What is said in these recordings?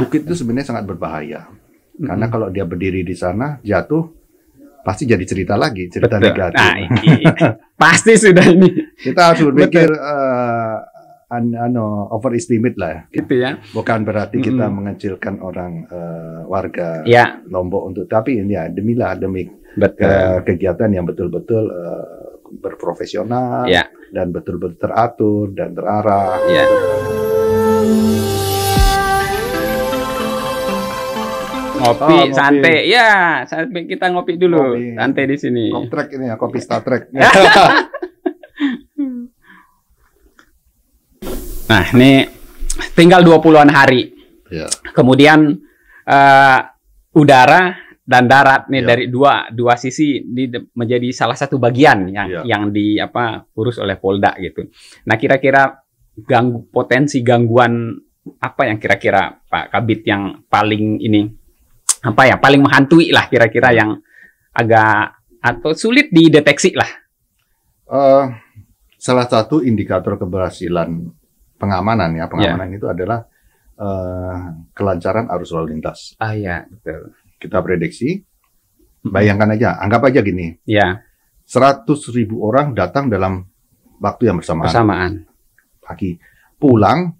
Bukit itu sebenarnya sangat berbahaya. Karena kalau dia berdiri di sana, jatuh, pasti jadi cerita lagi, cerita Betul. negatif. Nah, ini pasti sudah ini. Kita harus berpikir overestimate lah. Gitu ya. Bukan berarti kita mengecilkan orang warga Ya, Lombok untuk, tapi ini ya demi betul. kegiatan yang betul-betul berprofesional Ya, dan betul-betul teratur dan terarah. ya. Ngopi, Oh, ngopi. santai. Ya, sampai kita ngopi dulu. Ngopi. Santai di sini. Kopi trek ini ya, kopi Star Trek. Nah, ini tinggal 20-an hari. Ya. Kemudian udara dan darat nih Ya. dari dua sisi menjadi salah satu bagian Ya. yang urus oleh Polda gitu. Nah, kira-kira potensi gangguan apa yang kira-kira Pak Kabid yang paling paling menghantui lah kira-kira yang agak atau sulit dideteksi lah. Salah satu indikator keberhasilan pengamanan itu adalah kelancaran arus lalu lintas. Ah ya, betul. Kita prediksi, bayangkan aja, anggap aja gini, Ya, 100.000 orang datang dalam waktu yang bersamaan. Pagi, pulang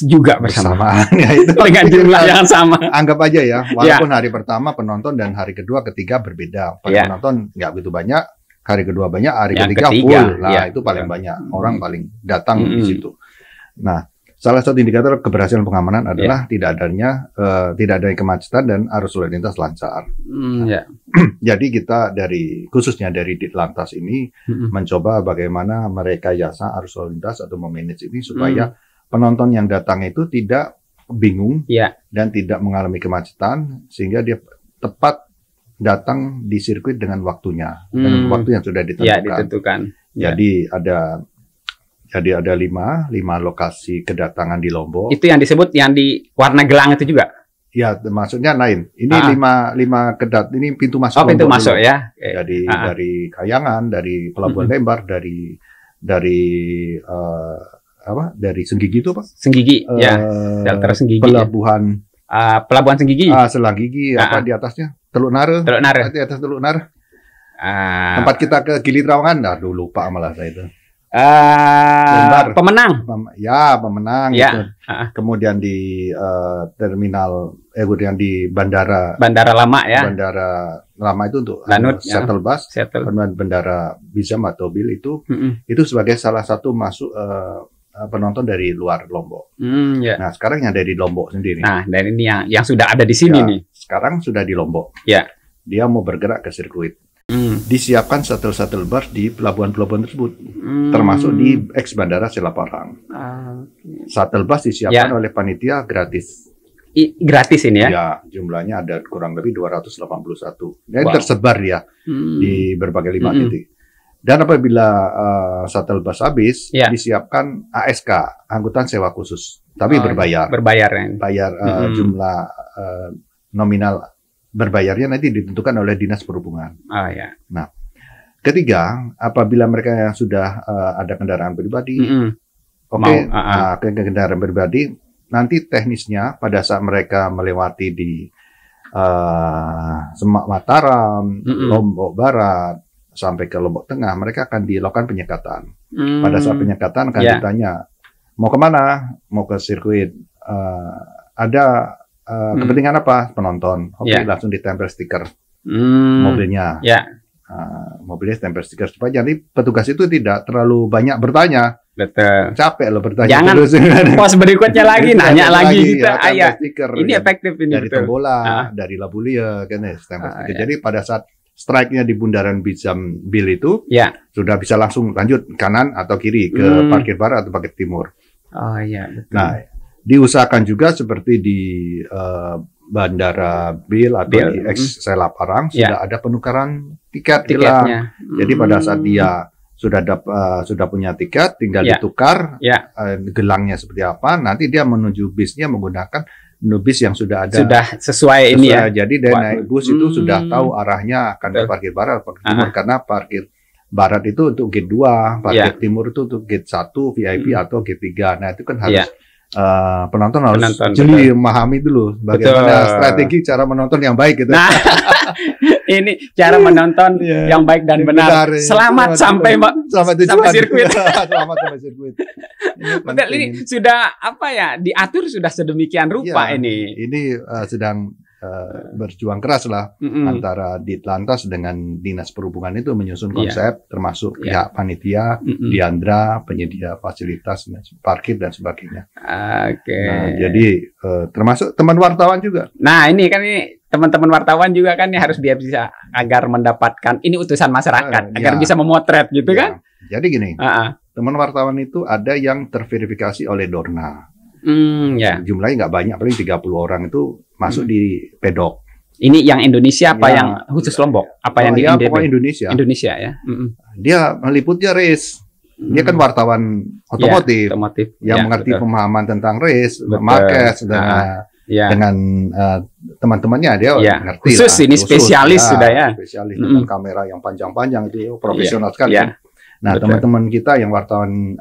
juga bersamaan. Ya, itu Dengan jumlah yang sama. Anggap aja ya, walaupun hari pertama penonton dan hari kedua, ketiga berbeda. Penonton nggak begitu banyak, hari kedua banyak, hari ketiga full. Nah, itu paling banyak. Orang paling datang di situ. Nah, salah satu indikator keberhasilan pengamanan adalah tidak adanya kemacetan dan arus lalu lintas lancar. Jadi kita khususnya dari Ditlantas ini mencoba bagaimana merekayasa arus lalu lintas atau memanage ini supaya penonton yang datang itu tidak bingung dan tidak mengalami kemacetan sehingga dia tepat datang di sirkuit dengan waktunya, dengan waktu yang sudah ditentukan. Jadi ada lima lokasi kedatangan di Lombok. Itu yang disebut yang di warna gelang itu juga. Ya, maksudnya lain. Ini lima ini pintu masuk. Oh, pintu Lombok masuk dulu. ya. Dari Kayangan, dari Pelabuhan Lembar, dari Senggigi itu apa? Senggigi, ya. Delta Senggigi. Pelabuhan Senggigi. Senggigi, apa di atasnya? Teluk Nare. Teluk Nare. Di atas Teluk Nare. Tempat kita ke Gili Trawangan, lupa malah saya itu. Pemenang. Pemenang. Ya. Gitu. Kemudian di terminal, kemudian di bandara lama ya. Bandara lama itu untuk shuttle bus. Bandara Bizam atau Bil itu sebagai salah satu masuk penonton dari luar Lombok. Nah, sekarang yang dari Lombok sendiri. Nah, dan ini yang sudah ada di sini nih. Sekarang sudah di Lombok. Ya. Dia mau bergerak ke sirkuit. Disiapkan shuttle bus di pelabuhan-pelabuhan tersebut, termasuk di ex Bandara Selaparang. Shuttle bus disiapkan oleh panitia gratis. Gratis ini ya? Ya, jumlahnya ada kurang lebih 281. Dan tersebar ya di berbagai titik. Dan apabila shuttle bus habis, disiapkan ASK, angkutan sewa khusus, tapi berbayar. Bayar jumlah nominal. Berbayarnya nanti ditentukan oleh Dinas Perhubungan. Nah, ketiga, apabila mereka yang sudah ada kendaraan pribadi, kendaraan pribadi, nanti teknisnya pada saat mereka melewati di Semak Mataram, Lombok Barat, sampai ke Lombok Tengah, mereka akan dilakukan penyekatan. Pada saat penyekatan akan ditanya, mau kemana? Mau ke sirkuit. Ada kepentingan apa? Penonton. Langsung ditempel stiker mobilnya. Mobilnya tempel stiker supaya jadi petugas itu tidak terlalu banyak bertanya. Betul. Capek loh bertanya. Jangan terus. Pos berikutnya lagi nanya lagi gitu. Stiker. Ini efektif ini. Dari Tembola, dari Labulia kan stempel stiker. Jadi pada saat strike-nya di bundaran Bizam Bil itu sudah bisa langsung lanjut kanan atau kiri ke parkir barat atau parkir timur. Betul. Nah, diusahakan juga seperti di Bandara Bil atau di ex Selaparang sudah ada penukaran tiketnya. Jadi pada saat dia sudah punya tiket, tinggal ditukar gelangnya seperti apa. Nanti dia menuju bisnya menggunakan bis yang sudah ada. Sudah sesuai ini ya. Jadi dia naik bus itu sudah tahu arahnya akan ke parkir barat, parkir timur karena parkir barat itu untuk gate 2, parkir timur itu untuk gate 1 VIP atau gate 3. Nah, itu kan harus penonton harus jeli memahami dulu bagaimana strategi cara menonton yang baik gitu. Nah, ini cara menonton yang baik dan benar. Selamat sampai sirkuit. Selamat sampai sirkuit. Ini sudah apa ya, diatur sudah sedemikian rupa ini. Ini sedang berjuang keras lah antara Ditlantas dengan Dinas Perhubungan itu menyusun konsep termasuk pihak panitia, Diandra, penyedia fasilitas, parkir dan sebagainya. Nah, jadi termasuk teman wartawan juga. Nah, ini kan teman-teman wartawan juga kan harus dia bisa agar mendapatkan ini utusan masyarakat agar bisa memotret gitu kan. Jadi gini, teman wartawan itu ada yang terverifikasi oleh Dorna. Jumlahnya nggak banyak, paling 30 orang itu masuk di pedok. Ini yang Indonesia apa yang khusus Lombok? Apa yang di Indonesia? Indonesia ya. Dia meliputnya race. Dia kan wartawan otomotif yang mengerti pemahaman tentang race, market dengan teman-temannya dia ngerti. Khusus lah. Ini spesialis sudah ya. Spesialis dengan kamera yang panjang-panjang itu profesional sekali. Nah, teman-teman kita yang wartawan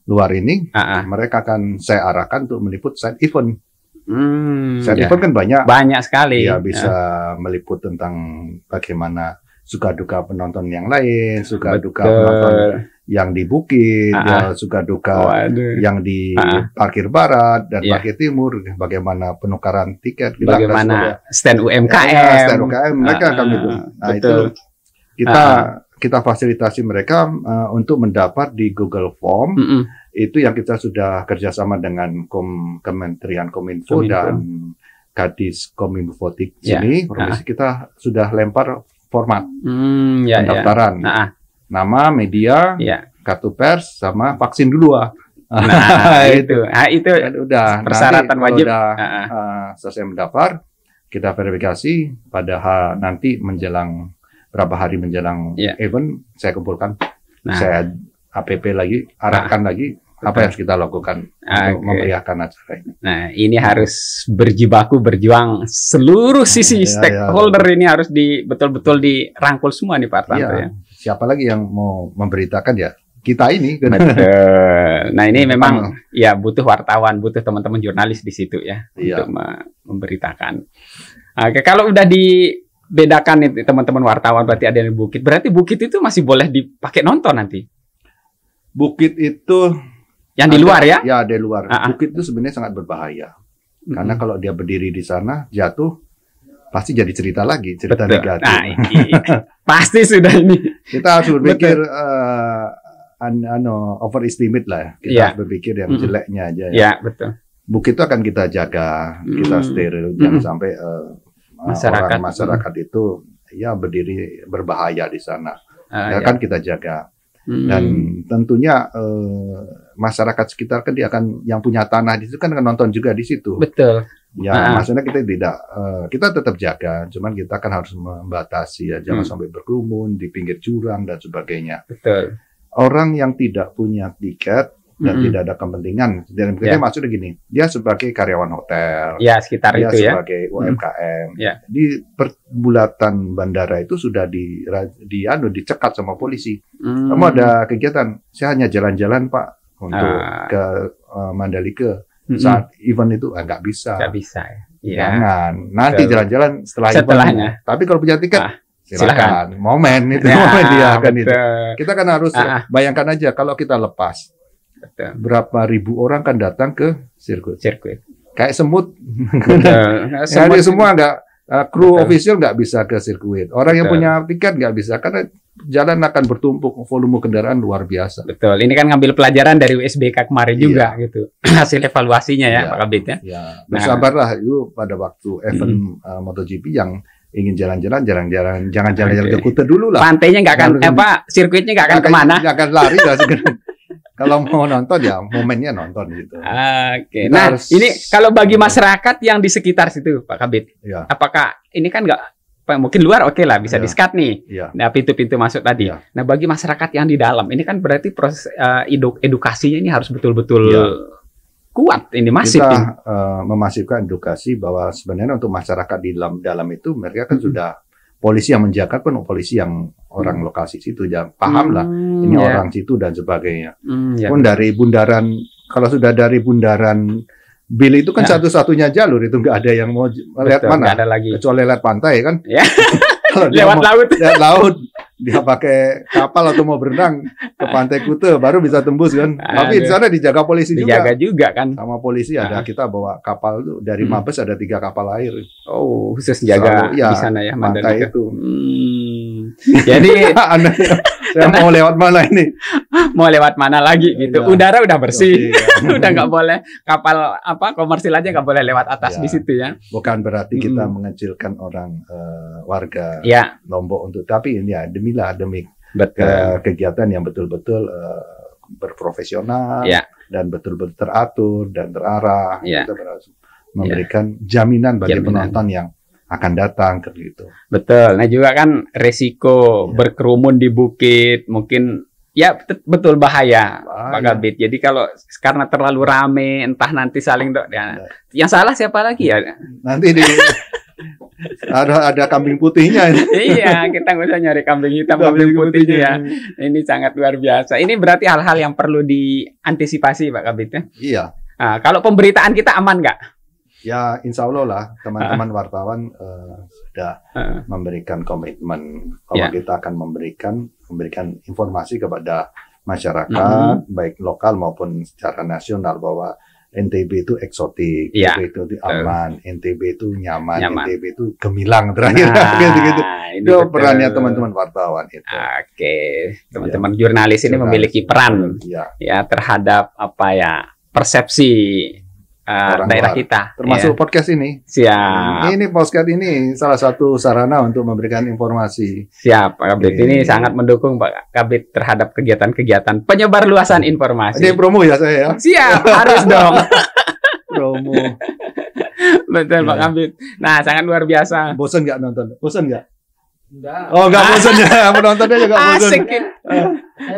luar ini, mereka akan saya arahkan untuk meliput side event. Side event kan banyak sekali. Ya bisa meliput tentang bagaimana suka duka penonton yang lain, suka duka penonton yang di bukit, suka duka yang di parkir barat dan parkir timur, bagaimana penukaran tiket, bagaimana stand UMKM, stand UMKM mereka akan itu. Nah itu kita fasilitasi mereka untuk mendapat di Google Form. Itu yang kita sudah kerjasama dengan Kementerian Kominfo dan Kadis Kominfotik sini. Provinsi kita sudah lempar format pendaftaran, nama, media, kartu pers, sama vaksin dulu. Nah, itu udah persyaratan wajib. Selesai mendaftar, kita verifikasi pada nanti menjelang berapa hari menjelang event, saya kumpulkan, saya APP lagi, arahkan lagi apa yang harus kita lakukan untuk memeriahkan acara ini. Nah, ini harus berjibaku berjuang seluruh sisi stakeholder ini harus betul-betul dirangkul semua nih Pak Artanto ya. Siapa lagi yang mau memberitakan ya? Kita ini. Betul. Nah, ini memang ya butuh wartawan, butuh teman-teman jurnalis di situ ya untuk memberitakan. Oke, kalau udah dibedakan nih teman-teman wartawan berarti ada yang Bukit. Berarti Bukit itu masih boleh dipakai nonton nanti. Bukit itu yang di luar ya? Ya, di luar. Bukit itu sebenarnya sangat berbahaya. Karena kalau dia berdiri di sana, jatuh, pasti jadi cerita lagi, cerita negatif. Nah, ini pasti sudah ini. Kita harus berpikir overestimate lah. Kita harus berpikir yang jeleknya aja. Ya, betul. Bukit itu akan kita jaga, kita steril, jangan sampai masyarakat itu berdiri berbahaya di sana. Kan kita jaga. Dan tentunya masyarakat sekitar kan dia akan yang punya tanah di situ kan akan nonton juga di situ. Betul. Ya, maksudnya kita kita tetap jaga, cuman kita kan harus membatasi ya, jangan sampai berkerumun di pinggir jurang dan sebagainya. Betul. Orang yang tidak punya tiket dan tidak ada kepentingan, dan kita maksudnya gini, dia sebagai karyawan hotel, sekitar dia itu sebagai UMKM, di perbulatan bandara itu sudah dicekat sama polisi. Kamu ada kegiatan, saya hanya jalan-jalan Pak untuk ke Mandalika saat event itu nggak bisa. Nggak bisa ya. Jangan, nanti jalan-jalan setelahnya. Tapi kalau punya tiket, silakan. Momen itu momen dia akan itu. Kita kan harus bayangkan aja kalau kita lepas. Betul. Berapa ribu orang kan datang ke sirkuit. Kayak semut. Jadi semua kru official nggak bisa ke sirkuit. Orang yang punya tiket nggak bisa karena jalan akan bertumpuk, volume kendaraan luar biasa. Betul. Ini kan ngambil pelajaran dari USBK kemarin juga gitu. Hasil evaluasinya ya Pak Kabit ya. Bersabarlah itu pada waktu event MotoGP yang ingin jalan-jalan, jangan jalan-jalan ke Kuta dulu lah. Pantainya nggak akan sirkuitnya nggak akan kemana. Nggak akan lari lah. Kalau mau nonton ya momennya nonton gitu. Oke. Nah, ini kalau bagi masyarakat yang di sekitar situ, Pak Kabit, apakah ini kan mungkin luar lah bisa di-skat nih. Nah, pintu-pintu masuk tadi. Nah, bagi masyarakat yang di dalam, ini kan berarti proses edukasinya ini harus betul-betul kuat. Ini masif. Kita memasifkan edukasi bahwa sebenarnya untuk masyarakat di dalam itu mereka kan sudah polisi yang menjaga pun polisi yang orang lokasi situ paham lah ini orang situ dan sebagainya. Pun dari bundaran kalau sudah dari bundaran Bil itu kan satu-satunya jalur, itu nggak ada yang mau lihat mana, ada lagi. kecuali lihat pantai kan. Ya. Kalau lewat laut. Lihat laut, dia pakai kapal atau mau berenang ke Pantai Kute baru bisa tembus kan. Tapi di sana dijaga polisi dijaga juga kan. Sama polisi ada, kita bawa kapal tuh dari Mabes ada 3 kapal air. Oh, khusus jaga di sana ya Mandalika itu. Jadi saya mau lewat mana ini? Mau lewat mana lagi gitu. Udara udah bersih. Udah nggak boleh kapal komersil aja nggak boleh lewat atas di situ ya. Bukan berarti kita mengecilkan orang warga Lombok untuk, tapi ini ya demi kegiatan yang betul-betul berprofesional dan betul-betul teratur dan terarah. Kita memberikan jaminan bagi penonton yang akan datang gitu. Betul. Nah juga kan resiko berkerumun di bukit mungkin ya betul bahaya Pak Kabid. Jadi kalau karena terlalu rame entah nanti saling yang salah siapa lagi ya? Nanti ada kambing putihnya. Iya, kita nggak usah nyari kambing hitam, kambing putihnya ya. Ini sangat luar biasa. Ini berarti hal-hal yang perlu diantisipasi Pak Kabid ya? Iya. Nah, kalau pemberitaan kita aman nggak? Ya, insya Allah lah teman-teman wartawan sudah memberikan komitmen kalau kita akan memberikan informasi kepada masyarakat baik lokal maupun secara nasional bahwa NTB itu eksotik, NTB itu aman, NTB itu nyaman, NTB itu gemilang terakhir gitu-gitu. Itu perannya teman-teman wartawan itu. Oke, teman-teman jurnalis ini memiliki peran ya terhadap persepsi daerah kita, termasuk podcast ini. Siap. Ini podcast ini salah satu sarana untuk memberikan informasi. Siap, Pak Kabid. Ini sangat mendukung Pak Kabid terhadap kegiatan-kegiatan penyebar luasan informasi. Ini promo ya saya ya. Siap, harus dong. Promo. Betul Pak Kabid. Nah, sangat luar biasa. Bosan nggak nonton? Bosan nggak? Enggak. Oh, nggak bosan ya. Penontonnya juga bosan. Asik. Saya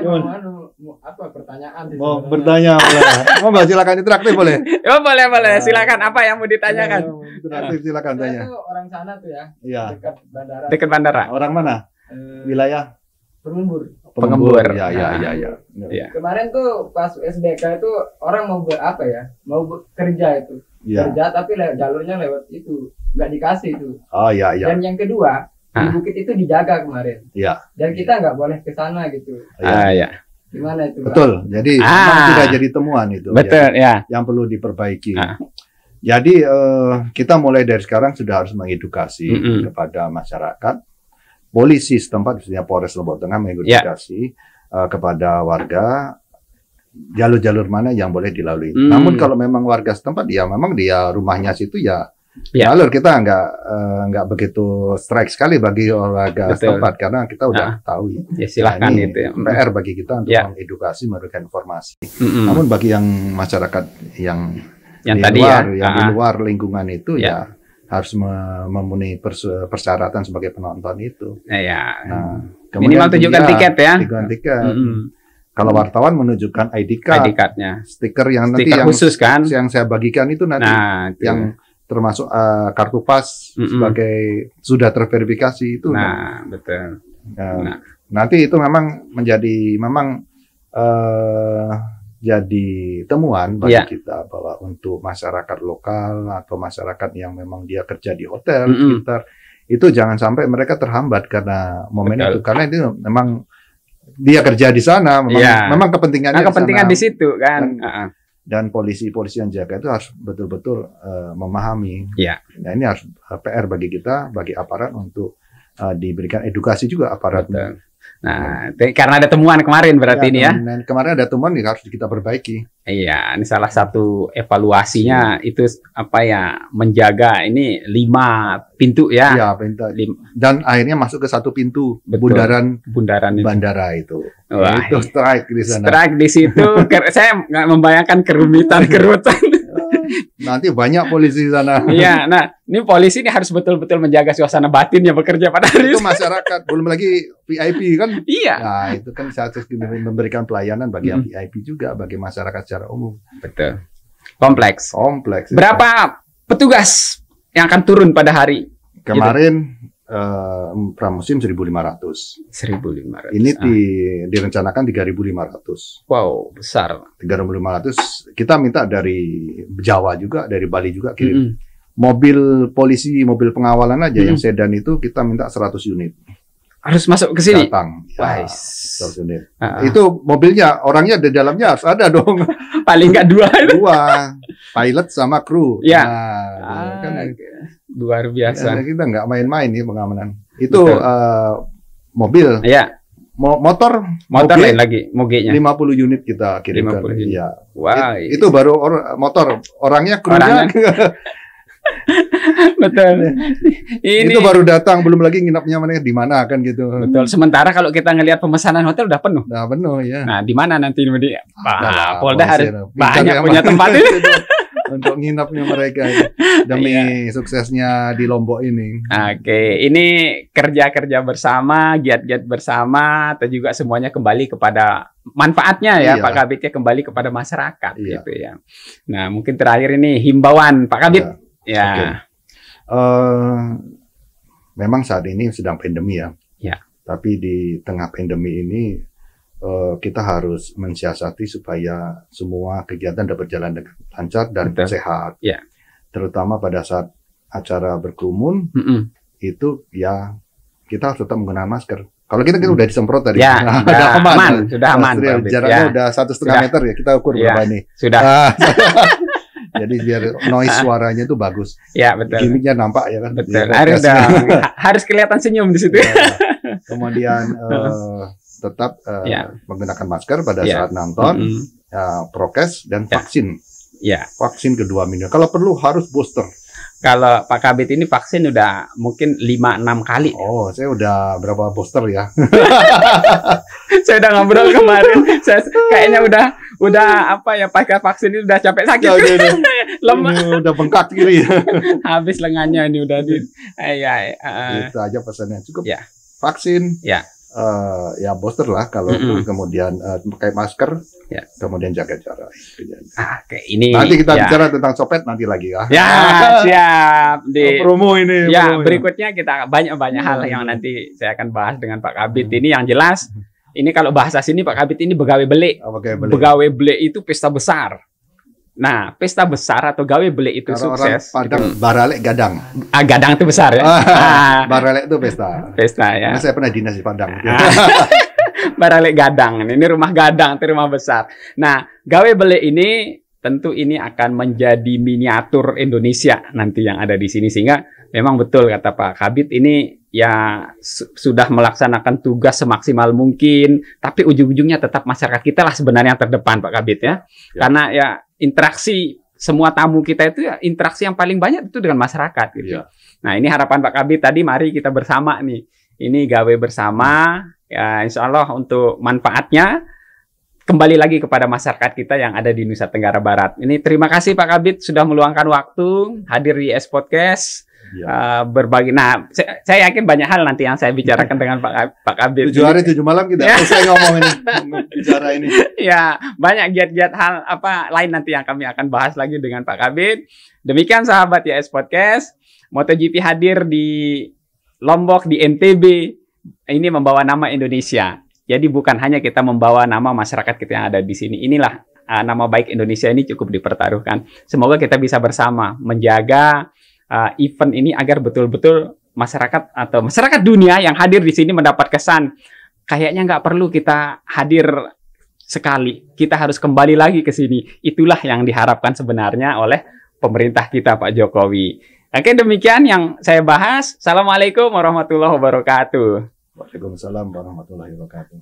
mau pertanyaan? Mau bertanya boleh. Mau nggak, silakan interaktif boleh. Oh boleh. Silakan, apa yang mau ditanyakan? Interaktif silakan tanya. Saya tuh orang sana tuh ya. Iya. Dekat bandara. Orang mana? Wilayah Pengembur. Ya. Kemarin tuh pas SBK itu orang mau mau kerja itu. Kerja tapi jalurnya lewat itu. Nggak dikasih itu. Oh iya. Dan yang kedua, di bukit itu dijaga kemarin. Iya. Dan kita nggak boleh ke sana gitu. Iya. Gimana itu? Betul. Jadi memang sudah jadi temuan itu. Betul ya. Yang perlu diperbaiki. Jadi kita mulai dari sekarang sudah harus mengedukasi kepada masyarakat, polisi setempat, misalnya Polres Lombok Tengah mengedukasi kepada warga jalur-jalur mana yang boleh dilalui. Namun kalau memang warga setempat, ya memang dia rumahnya situ jalur kita nggak begitu strike sekali bagi warga setempat karena kita udah tahu ya silakan itu ya. PR bagi kita untuk mengedukasi, memberikan informasi. Namun bagi yang masyarakat yang di tadi luar, yang di luar lingkungan itu ya harus memenuhi persyaratan sebagai penonton itu. Nah, minimal tunjukkan tiket ya. Tunjukkan tiket. Kalau wartawan menunjukkan ID card-nya, stiker yang nanti yang khusus kan, yang saya bagikan itu nanti yang termasuk kartu pas sebagai sudah terverifikasi itu. Betul. Nanti itu memang menjadi jadi temuan bagi kita bahwa untuk masyarakat lokal atau masyarakat yang memang dia kerja di hotel sekitar itu jangan sampai mereka terhambat karena momen itu, karena itu memang dia kerja di sana, memang kepentingannya kepentingan di situ kan. Dan polisi yang jaga itu harus betul-betul memahami. Nah ini harus PR bagi kita, bagi aparat untuk diberikan edukasi juga aparat. Nah, karena ada temuan kemarin berarti ini ya. Kemarin ada temuan yang harus kita perbaiki. Iya, ini salah satu evaluasinya itu menjaga ini 5 pintu ya. Iya, pintu. Dan akhirnya masuk ke 1 pintu bundaran bandara itu. Wah, itu strike di sana. Strike di situ, saya nggak membayangkan kerumitan. Nanti banyak polisi di sana. Iya, nah ini polisi ini harus betul-betul menjaga suasana batinnya bekerja pada hari itu. Masyarakat, belum lagi VIP kan? Iya. Nah itu kan saya harus memberikan pelayanan bagi yang VIP juga, bagi masyarakat secara umum. Betul. Kompleks. Kompleks. Berapa petugas yang akan turun pada hari? Kemarin pramusim 1.500. 1.500. Ini direncanakan 3.500. Wow, besar. 3.500 kita minta dari Jawa juga, dari Bali juga kirim. Mobil polisi, mobil pengawalan aja yang sedan itu kita minta 100 unit. Harus masuk ke sini. Datang. Ya, 100 unit. Itu mobilnya, orangnya di dalamnya harus ada dong. Paling nggak 2. 2. Pilot sama kru. Ya. Nah, kan luar biasa. Ya, kita nggak main-main nih pengamanan. Itu mobil. Ya. Motor lain lagi, mogenya. 50 unit kita kirimkan. 50 unit. Ya. Wah. Itu baru motor. Orangnya, krunya. Betul. Itu baru datang, belum lagi nginapnya mana di mana kan gitu. Betul. Sementara kalau kita ngelihat pemesanan hotel udah penuh. Nah, penuh ya. Nah, di mana nanti Pak Polda harus banyak punya tempat ini untuk nginapnya mereka demi suksesnya di Lombok ini. Oke, ini kerja-kerja bersama, giat-giat bersama, atau juga semuanya kembali kepada manfaatnya ya, Pak Kabit, ya, kembali kepada masyarakat gitu ya. Nah, mungkin terakhir ini himbauan Pak Kabit. Ya. Memang saat ini sedang pandemi ya. Ya. Tapi di tengah pandemi ini kita harus mensiasati supaya semua kegiatan dapat berjalan dengan lancar dan sehat. Ya. Terutama pada saat acara berkerumun, itu ya kita harus tetap menggunakan masker. Kalau kita udah disemprot tadi, ya, sudah aman. Jaraknya udah 1,5 meter ya, kita ukur berapa ini. Sudah. Jadi biar noise suaranya itu bagus. Ya, betul. Gimiknya nampak ya kan. Betul. Harus kelihatan senyum di situ. Kemudian tetap menggunakan masker pada saat nonton, prokes dan vaksin. Ya. Vaksin kedua minggu. Kalau perlu harus booster. Kalau Pak Kabit ini vaksin udah mungkin 5-6 kali. Oh, saya udah berapa booster ya? Saya udah ngobrol kemarin. Saya kayaknya udah apa ya, pakai vaksin ini udah capek sakit. Lemah. Ini udah bengkak kiri. Habis lengannya ini udah di. Itu aja pesannya. Cukup. Ya. Vaksin. Ya. Ya booster lah kalau kemudian pakai masker, kemudian jaga jarak. Ini nanti kita bicara tentang copet nanti lagi ya. Ya, siap. Promo ini. Ya, berikutnya kita banyak hal yang nanti saya akan bahas dengan Pak Kabit. Ini yang jelas, ini kalau bahasa sini Pak Kabit ini begawe beli. Begawe beli itu pesta besar. Nah, pesta besar atau gawe beli itu kalau sukses. Padang baralek gadang. Gadang itu besar ya. Baralek itu pesta. Pesta ya. Karena saya pernah dinas di Padang. Baralek gadang. Ini rumah gadang, itu rumah besar. Nah, gawe beli ini tentu ini akan menjadi miniatur Indonesia nanti yang ada di sini, sehingga memang betul kata Pak Kabit ini ya sudah melaksanakan tugas semaksimal mungkin, tapi ujung-ujungnya tetap masyarakat kita lah sebenarnya yang terdepan Pak Kabit ya. Karena ya interaksi semua tamu kita itu ya interaksi yang paling banyak itu dengan masyarakat gitu. Nah, ini harapan Pak Kabit tadi, mari kita bersama nih. Ini gawe bersama ya, insya Allah untuk manfaatnya kembali lagi kepada masyarakat kita yang ada di Nusa Tenggara Barat. Ini terima kasih Pak Kabit sudah meluangkan waktu hadir di S Podcast. Berbagi. Nah, saya yakin banyak hal nanti yang saya bicarakan dengan Pak Kabit. 7 hari 7 malam kita selesai ngomong ini, bicara ini. Ya, banyak giat-giat hal lain nanti yang kami akan bahas lagi dengan Pak Kabit. Demikian sahabat YS Podcast. MotoGP hadir di Lombok, di NTB. Ini membawa nama Indonesia. Jadi bukan hanya kita membawa nama masyarakat kita yang ada di sini. Inilah nama baik Indonesia ini cukup dipertaruhkan. Semoga kita bisa bersama menjaga event ini agar betul-betul masyarakat atau masyarakat dunia yang hadir di sini mendapat kesan kayaknya nggak perlu kita hadir sekali, kita harus kembali lagi ke sini. Itulah yang diharapkan sebenarnya oleh pemerintah kita Pak Jokowi. Oke, demikian yang saya bahas. Assalamualaikum warahmatullahi wabarakatuh. Waalaikumsalam warahmatullahi wabarakatuh.